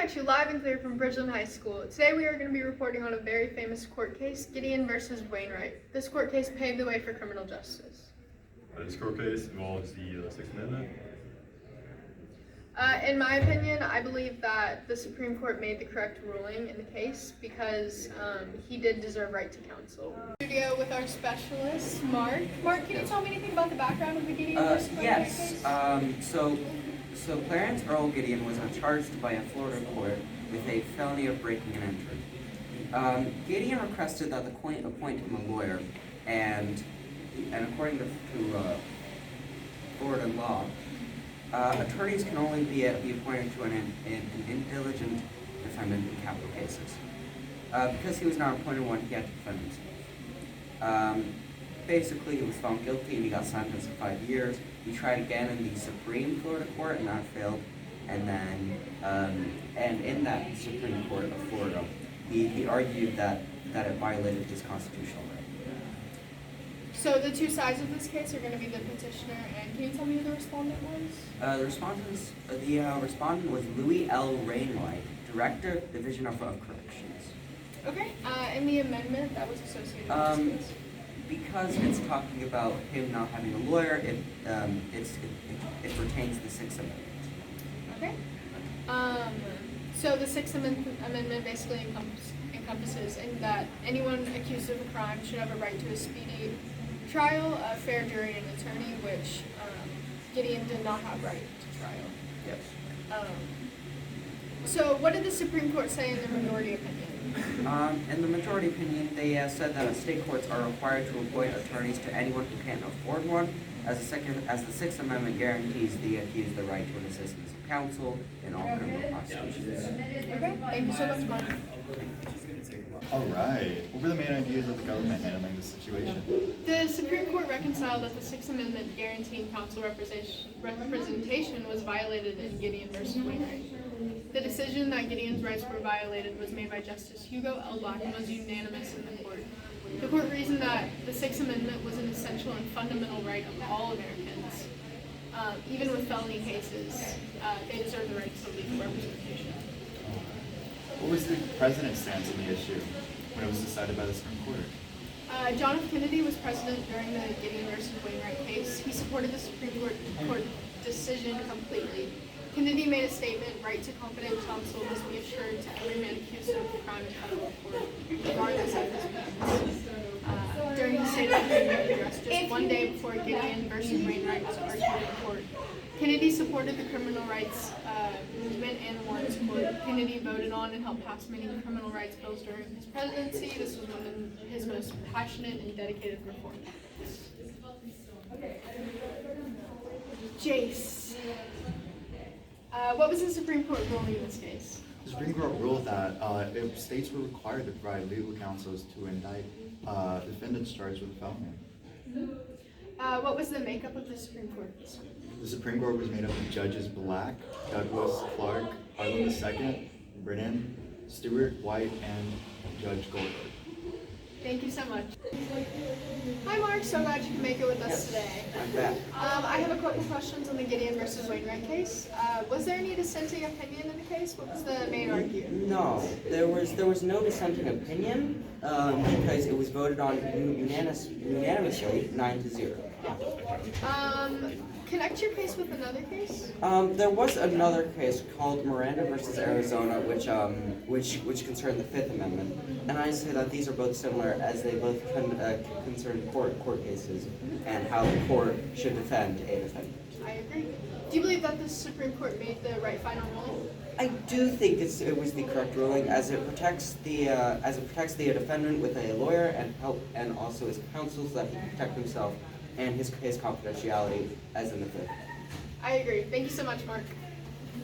at you live and clear from Bridgeland High School. Today we are going to be reporting on a very famous court case, Gideon versus Wainwright. This court case paved the way for criminal justice. This court case involves the Sixth Amendment. In my opinion, I believe that the Supreme Court made the correct ruling in the case because he did deserve right to counsel. Studio with our specialist, Mark. Mark, can you tell me anything about the background of the Gideon versus Wainwright case? So Clarence Earl Gideon was charged by a Florida court with a felony of breaking and entering. Gideon requested that the court appoint him a lawyer, and according to Florida law, attorneys can only be appointed to an indigent defendant in capital cases. Because he was not appointed one, he had to defend himself. Basically, he was found guilty and he got sentenced to 5 years. He tried again in the Supreme Florida Court and that failed. And then, and in that Supreme Court of Florida, he argued that it violated his constitutional right. So the two sides of this case are going to be the petitioner, and can you tell me who the respondent was? The respondent was Louis L. Wainwright, Director, Division of Corrections. Okay, and the amendment that was associated with this case? Because it's talking about him not having a lawyer, it pertains to the Sixth Amendment. Okay. So the Sixth Amendment basically encompasses in that anyone accused of a crime should have a right to a speedy trial, a fair jury, and an attorney, which Gideon did not have right to trial. Yes. So what did the Supreme Court say in their majority opinion? In the majority opinion, they said that state courts are required to appoint attorneys to anyone who can't afford one, as the Sixth Amendment guarantees the accused the right to an assistance of counsel in all criminal prosecutions. Okay, thank you so much, Mark. Alright, what were the main ideas of the government handling this situation? The Supreme Court reconciled that the Sixth Amendment guaranteeing counsel representation was violated in Gideon versus Wainwright. The decision that Gideon's rights were violated was made by Justice Hugo L. Black and was unanimous in the court. The court reasoned that the Sixth Amendment was an essential and fundamental right of all Americans. Even with felony cases, they deserve the right to legal representation. What was the president's stance on the issue when it was decided by the Supreme Court? John F. Kennedy was president during the Gideon versus Wainwright case. He supported the Supreme Court decision completely. Kennedy made a statement, right to competent counsel must be assured to every man accused of a crime in federal court, regardless of his means. During the State of the Union address, just one day before Gideon versus Wainwright was argued in court, Kennedy supported the criminal rights movement and the Warrens Court. Kennedy voted on and helped pass many criminal rights bills during his presidency. This was one of his most passionate and dedicated reforms. Jace. What was the Supreme Court ruling in this case? The Supreme Court ruled that if states were required to provide legal counsels to indict defendants charged with a felony. What was the makeup of the Supreme Court? The Supreme Court was made up of Judges Black, Douglas, Clark, Harlan II, Brennan, Stewart, White, and Judge Goldberg. Thank you so much. Hi Mark, so glad you can make it with us today. I'm back. I have a couple questions on the Gideon versus Wainwright case. Was there any dissenting opinion in the case? What was the main argument? No, there was no dissenting opinion because it was voted on unanimously 9-0. Connect your case with another case? There was another case called Miranda versus Arizona, which concerned the Fifth Amendment, and I say that these are both similar as they both concern court cases and how the court should defend a defendant. I agree. Do you believe that the Supreme Court made the right final ruling? I do think it was the correct ruling, as it protects the defendant with a lawyer and also his counsel, so that he can protect himself and his confidentiality as in the Fifth. I agree. Thank you so much, Mark.